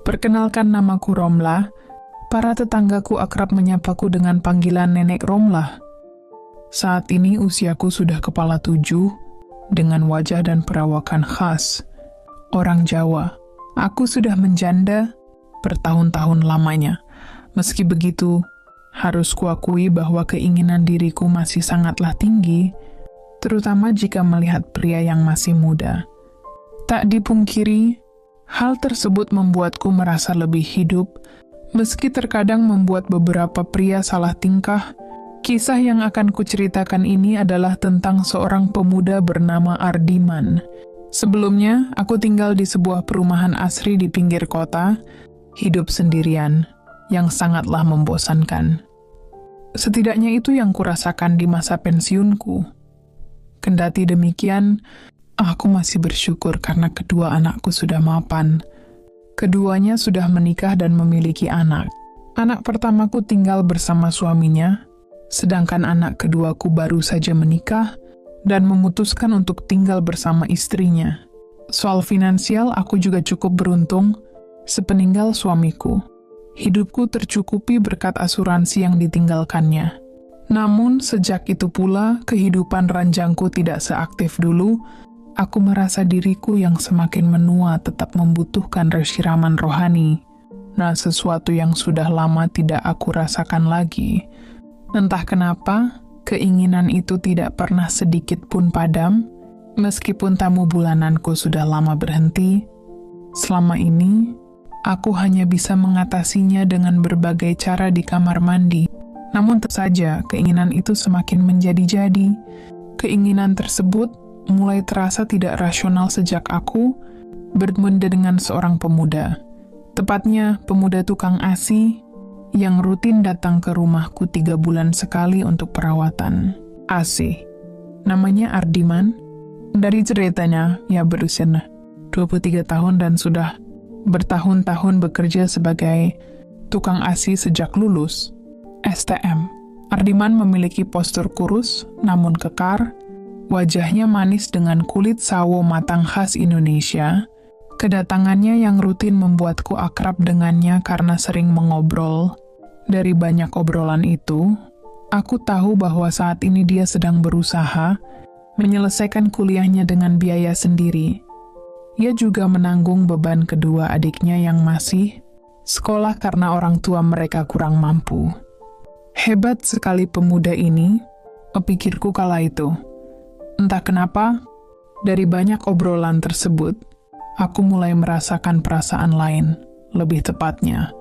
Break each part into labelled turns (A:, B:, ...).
A: Perkenalkan, namaku Romlah. Para tetanggaku akrab menyapaku dengan panggilan Nenek Romlah. Saat ini usiaku sudah kepala 7, dengan wajah dan perawakan khas orang Jawa. Aku sudah menjanda bertahun-tahun lamanya. Meski begitu, harus kuakui bahwa keinginan diriku masih sangatlah tinggi, terutama jika melihat pria yang masih muda. Tak dipungkiri, hal tersebut membuatku merasa lebih hidup, meski terkadang membuat beberapa pria salah tingkah. Kisah yang akan kuceritakan ini adalah tentang seorang pemuda bernama Ardiman. Sebelumnya, aku tinggal di sebuah perumahan asri di pinggir kota, hidup sendirian, yang sangatlah membosankan. Setidaknya itu yang kurasakan di masa pensiunku. Kendati demikian, aku masih bersyukur karena kedua anakku sudah mapan. Keduanya sudah menikah dan memiliki anak. Anak pertamaku tinggal bersama suaminya, sedangkan anak keduaku baru saja menikah dan memutuskan untuk tinggal bersama istrinya. Soal finansial, aku juga cukup beruntung. Sepeninggal suamiku, hidupku tercukupi berkat asuransi yang ditinggalkannya. Namun, sejak itu pula, kehidupan ranjangku tidak seaktif dulu. Aku merasa diriku yang semakin menua tetap membutuhkan resiraman rohani. Nah, sesuatu yang sudah lama tidak aku rasakan lagi. Entah kenapa, keinginan itu tidak pernah sedikit pun padam, meskipun tamu bulananku sudah lama berhenti. Selama ini, aku hanya bisa mengatasinya dengan berbagai cara di kamar mandi. Namun tentu saja, keinginan itu semakin menjadi-jadi. Keinginan tersebut mulai terasa tidak rasional sejak aku bertemu dengan seorang pemuda. Tepatnya, pemuda tukang ASI yang rutin datang ke rumahku 3 bulan sekali untuk perawatan. ASI. Namanya Ardiman. Dari ceritanya, ia berusia 23 tahun dan sudah bertahun-tahun bekerja sebagai tukang ASI sejak lulus STM. Ardiman memiliki postur kurus, namun kekar. Wajahnya manis dengan kulit sawo matang khas Indonesia. Kedatangannya yang rutin membuatku akrab dengannya karena sering mengobrol. Dari banyak obrolan itu, aku tahu bahwa saat ini dia sedang berusaha menyelesaikan kuliahnya dengan biaya sendiri. Ia juga menanggung beban kedua adiknya yang masih sekolah karena orang tua mereka kurang mampu. Hebat sekali pemuda ini, pikirku kala itu. Entah kenapa, dari banyak obrolan tersebut, aku mulai merasakan perasaan lain, lebih tepatnya,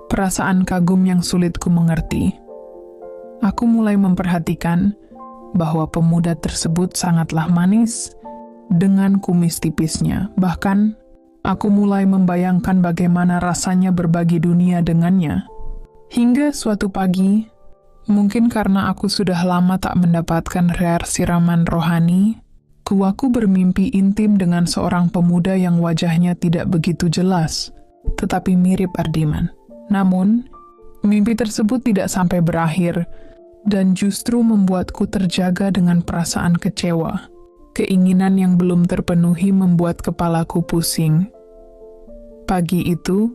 A: perasaan kagum yang sulit ku mengerti. Aku mulai memperhatikan bahwa pemuda tersebut sangatlah manis dengan kumis tipisnya. Bahkan, aku mulai membayangkan bagaimana rasanya berbagi dunia dengannya. Hingga suatu pagi, mungkin karena aku sudah lama tak mendapatkan resiraman rohani, aku bermimpi intim dengan seorang pemuda yang wajahnya tidak begitu jelas, tetapi mirip Ardiman. Namun, mimpi tersebut tidak sampai berakhir, dan justru membuatku terjaga dengan perasaan kecewa. Keinginan yang belum terpenuhi membuat kepalaku pusing. Pagi itu,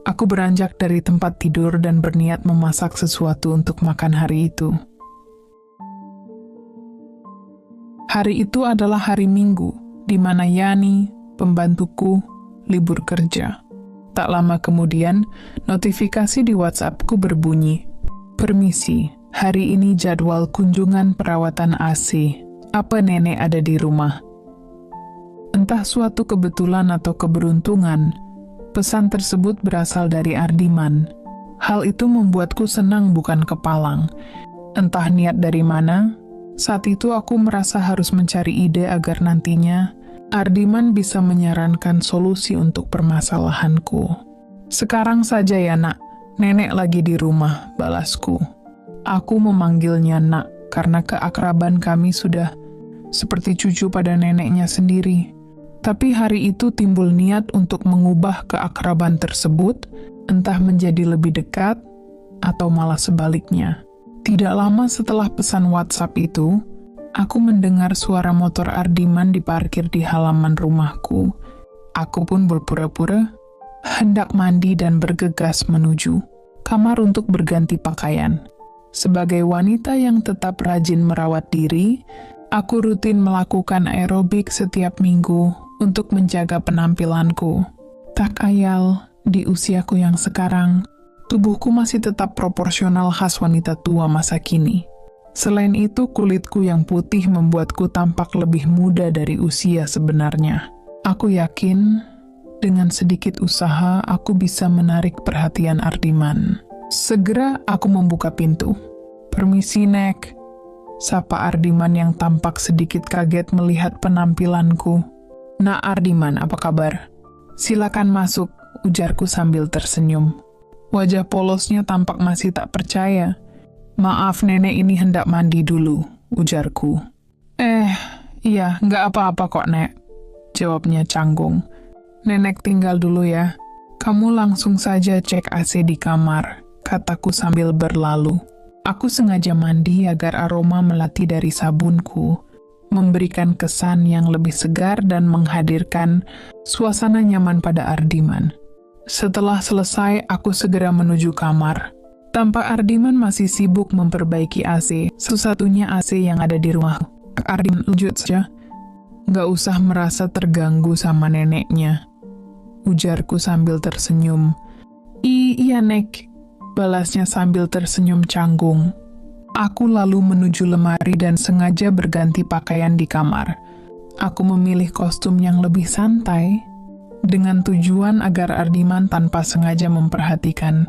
A: aku beranjak dari tempat tidur dan berniat memasak sesuatu untuk makan hari itu. Hari itu adalah hari Minggu, di mana Yani, pembantuku, libur kerja. Tak lama kemudian, notifikasi di WhatsAppku berbunyi, "Permisi, hari ini jadwal kunjungan perawatan AC. Apa nenek ada di rumah?" Entah suatu kebetulan atau keberuntungan, pesan tersebut berasal dari Ardiman. Hal itu membuatku senang bukan kepalang. Entah niat dari mana, saat itu aku merasa harus mencari ide agar nantinya Ardiman bisa menyarankan solusi untuk permasalahanku. "Sekarang saja ya nak, nenek lagi di rumah," balasku. Aku memanggilnya nak karena keakraban kami sudah seperti cucu pada neneknya sendiri. Tapi hari itu timbul niat untuk mengubah keakraban tersebut, entah menjadi lebih dekat atau malah sebaliknya. Tidak lama setelah pesan WhatsApp itu, Aku mendengar suara motor Ardiman diparkir di halaman rumahku. Aku pun berpura-pura hendak mandi dan bergegas menuju kamar untuk berganti pakaian. Sebagai wanita yang tetap rajin merawat diri, aku rutin melakukan aerobik setiap minggu untuk menjaga penampilanku. Tak ayal, di usiaku yang sekarang, tubuhku masih tetap proporsional khas wanita tua masa kini. Selain itu, kulitku yang putih membuatku tampak lebih muda dari usia sebenarnya. Aku yakin, dengan sedikit usaha, aku bisa menarik perhatian Ardiman. Segera aku membuka pintu. "Permisi, Nek," sapa Ardiman yang tampak sedikit kaget melihat penampilanku. "Nak Ardiman, apa kabar?" "Silakan masuk," ujarku sambil tersenyum. Wajah polosnya tampak masih tak percaya. "Maaf, nenek ini hendak mandi dulu," ujarku. Iya, nggak apa-apa kok, Nek," jawabnya canggung. "Nenek tinggal dulu ya. Kamu langsung saja cek AC di kamar," kataku sambil berlalu. Aku sengaja mandi agar aroma melati dari sabunku memberikan kesan yang lebih segar dan menghadirkan suasana nyaman pada Ardiman. Setelah selesai, aku segera menuju kamar. Tampak Ardiman masih sibuk memperbaiki AC, satu-satunya AC yang ada di rumah. Ardiman lanjut saja. "Nggak usah merasa terganggu sama neneknya," ujarku sambil tersenyum. Iya, Nek," balasnya sambil tersenyum canggung. Aku lalu menuju lemari dan sengaja berganti pakaian di kamar. Aku memilih kostum yang lebih santai, dengan tujuan agar Ardiman tanpa sengaja memperhatikan.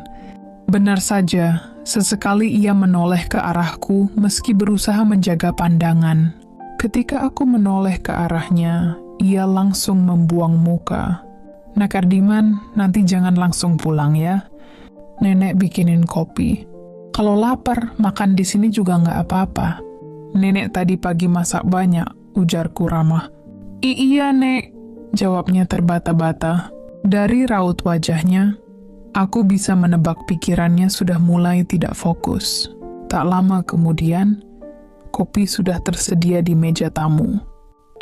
A: Benar saja, sesekali ia menoleh ke arahku meski berusaha menjaga pandangan. Ketika aku menoleh ke arahnya, ia langsung membuang muka. "Nak Ardiman, nanti jangan langsung pulang ya. Nenek bikinin kopi. Kalau lapar, makan di sini juga nggak apa-apa. Nenek tadi pagi masak banyak," ujarku ramah. Iya, Nek," jawabnya terbata-bata. Dari raut wajahnya, aku bisa menebak pikirannya sudah mulai tidak fokus. Tak lama kemudian, kopi sudah tersedia di meja tamu.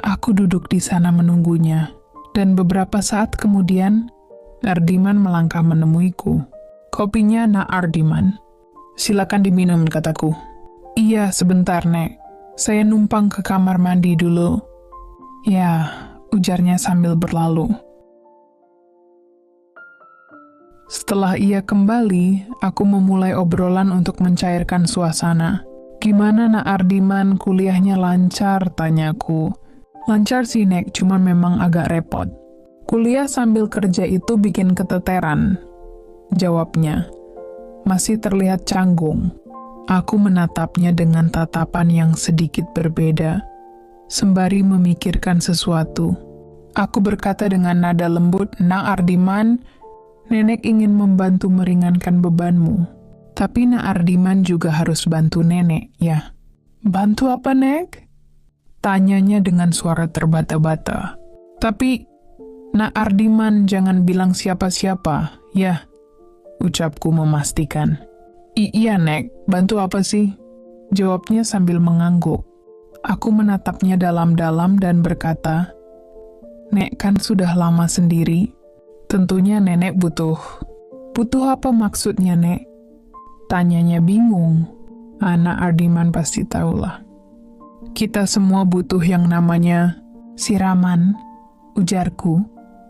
A: Aku duduk di sana menunggunya, dan beberapa saat kemudian, Ardiman melangkah menemuiku. "Kopinya, Nak Ardiman." "Silakan diminum," kataku. "Iya, sebentar, Nek. Saya numpang ke kamar mandi dulu." "Ya," ujarnya sambil berlalu. Setelah ia kembali, aku memulai obrolan untuk mencairkan suasana. "Gimana, Nak Ardiman, kuliahnya lancar?" tanyaku. "Lancar sih, Nek, cuma memang agak repot. Kuliah sambil kerja itu bikin keteteran," jawabnya. Masih terlihat canggung. Aku menatapnya dengan tatapan yang sedikit berbeda, sembari memikirkan sesuatu. Aku berkata dengan nada lembut, "Nak Ardiman, Nenek ingin membantu meringankan bebanmu. Tapi Nak Ardiman juga harus bantu Nenek, ya." "Bantu apa, Nek?" tanyanya dengan suara terbata-bata. "Tapi, Nak Ardiman jangan bilang siapa-siapa, ya," ucapku memastikan. Iya, Nek, bantu apa sih?" jawabnya sambil mengangguk. Aku menatapnya dalam-dalam dan berkata, "Nek kan sudah lama sendiri. Tentunya Nenek butuh." "Butuh apa maksudnya, Nek?" tanyanya bingung. Anak Ardiman pasti tahulah. "Kita semua butuh yang namanya siraman," ujarku,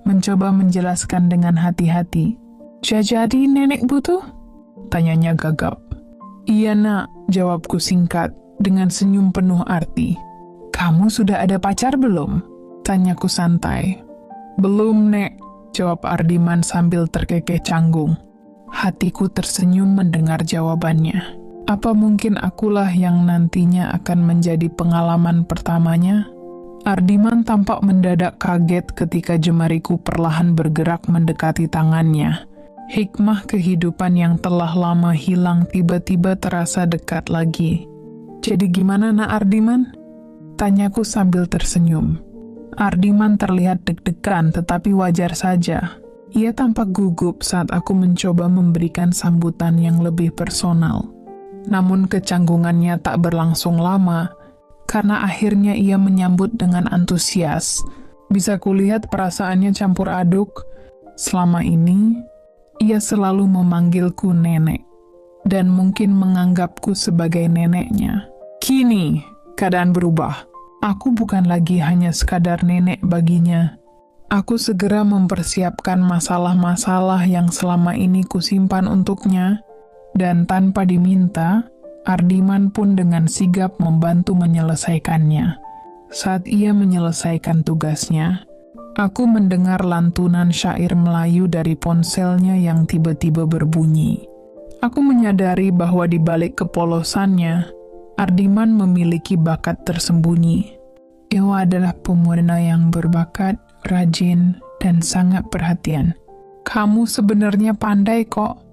A: mencoba menjelaskan dengan hati-hati. "Jadi Nenek butuh?" tanyanya gagap. "Iya, Nak," jawabku singkat, dengan senyum penuh arti. "Kamu sudah ada pacar belum?" tanyaku santai. "Belum, Nek," jawab Ardiman sambil terkekeh canggung. Hatiku tersenyum mendengar jawabannya. Apa mungkin akulah yang nantinya akan menjadi pengalaman pertamanya? Ardiman tampak mendadak kaget ketika jemariku perlahan bergerak mendekati tangannya. Hikmah kehidupan yang telah lama hilang tiba-tiba terasa dekat lagi. "Jadi gimana, Nak Ardiman?" tanyaku sambil tersenyum. Ardiman terlihat deg-degan tetapi wajar saja. Ia tampak gugup saat aku mencoba memberikan sambutan yang lebih personal. Namun kecanggungannya tak berlangsung lama, karena akhirnya ia menyambut dengan antusias. Bisa kulihat perasaannya campur aduk. Selama ini, ia selalu memanggilku nenek, dan mungkin menganggapku sebagai neneknya. Kini, keadaan berubah. Aku bukan lagi hanya sekadar nenek baginya. Aku segera mempersiapkan masalah-masalah yang selama ini kusimpan untuknya, dan tanpa diminta, Ardiman pun dengan sigap membantu menyelesaikannya. Saat ia menyelesaikan tugasnya, aku mendengar lantunan syair Melayu dari ponselnya yang tiba-tiba berbunyi. Aku menyadari bahwa di balik kepolosannya, Ardiman memiliki bakat tersembunyi. Ia adalah pemuda yang berbakat, rajin, dan sangat perhatian. Kamu sebenarnya pandai kok.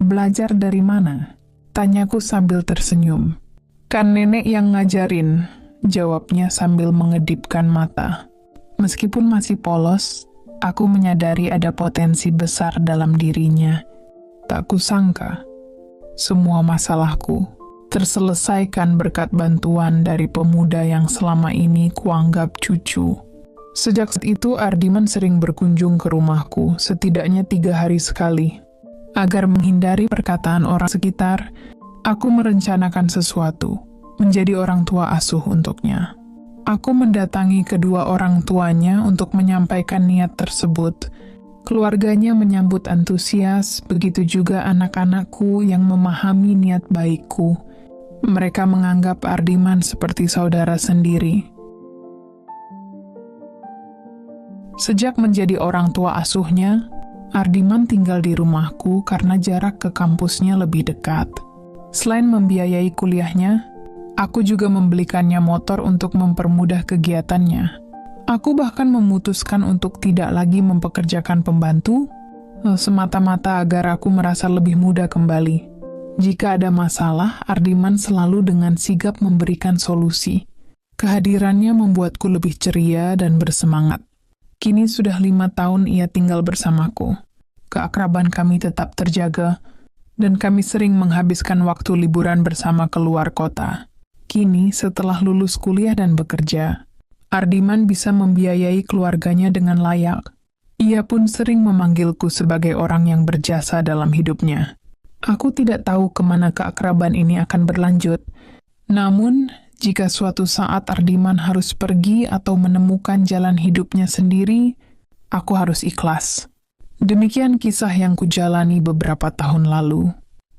A: Belajar dari mana? Tanyaku sambil tersenyum. Kan nenek yang ngajarin, jawabnya sambil mengedipkan mata. Meskipun masih polos, aku menyadari ada potensi besar dalam dirinya. Tak kusangka, semua masalahku terselesaikan berkat bantuan dari pemuda yang selama ini kuanggap cucu. Sejak saat itu, Ardiman sering berkunjung ke rumahku, setidaknya 3 hari sekali. Agar menghindari perkataan orang sekitar, aku merencanakan sesuatu, menjadi orang tua asuh untuknya. Aku mendatangi kedua orang tuanya untuk menyampaikan niat tersebut. Keluarganya menyambut antusias, begitu juga anak-anakku yang memahami niat baikku. Mereka menganggap Ardiman seperti saudara sendiri. Sejak menjadi orang tua asuhnya, Ardiman tinggal di rumahku karena jarak ke kampusnya lebih dekat. Selain membiayai kuliahnya, aku juga membelikannya motor untuk mempermudah kegiatannya. Aku bahkan memutuskan untuk tidak lagi mempekerjakan pembantu, semata-mata agar aku merasa lebih mudah kembali. Jika ada masalah, Ardiman selalu dengan sigap memberikan solusi. Kehadirannya membuatku lebih ceria dan bersemangat. Kini sudah 5 tahun ia tinggal bersamaku. Keakraban kami tetap terjaga, dan kami sering menghabiskan waktu liburan bersama keluar kota. Kini, setelah lulus kuliah dan bekerja, Ardiman bisa membiayai keluarganya dengan layak. Ia pun sering memanggilku sebagai orang yang berjasa dalam hidupnya. Aku tidak tahu kemana keakraban ini akan berlanjut. Namun, jika suatu saat Ardiman harus pergi atau menemukan jalan hidupnya sendiri, aku harus ikhlas. Demikian kisah yang kujalani beberapa tahun lalu.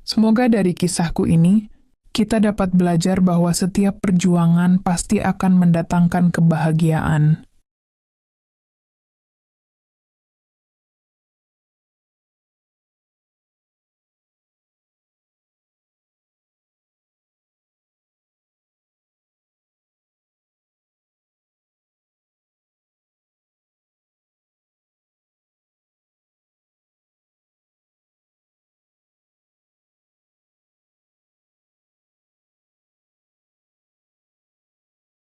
A: Semoga dari kisahku ini, kita dapat belajar bahwa setiap perjuangan pasti akan mendatangkan kebahagiaan.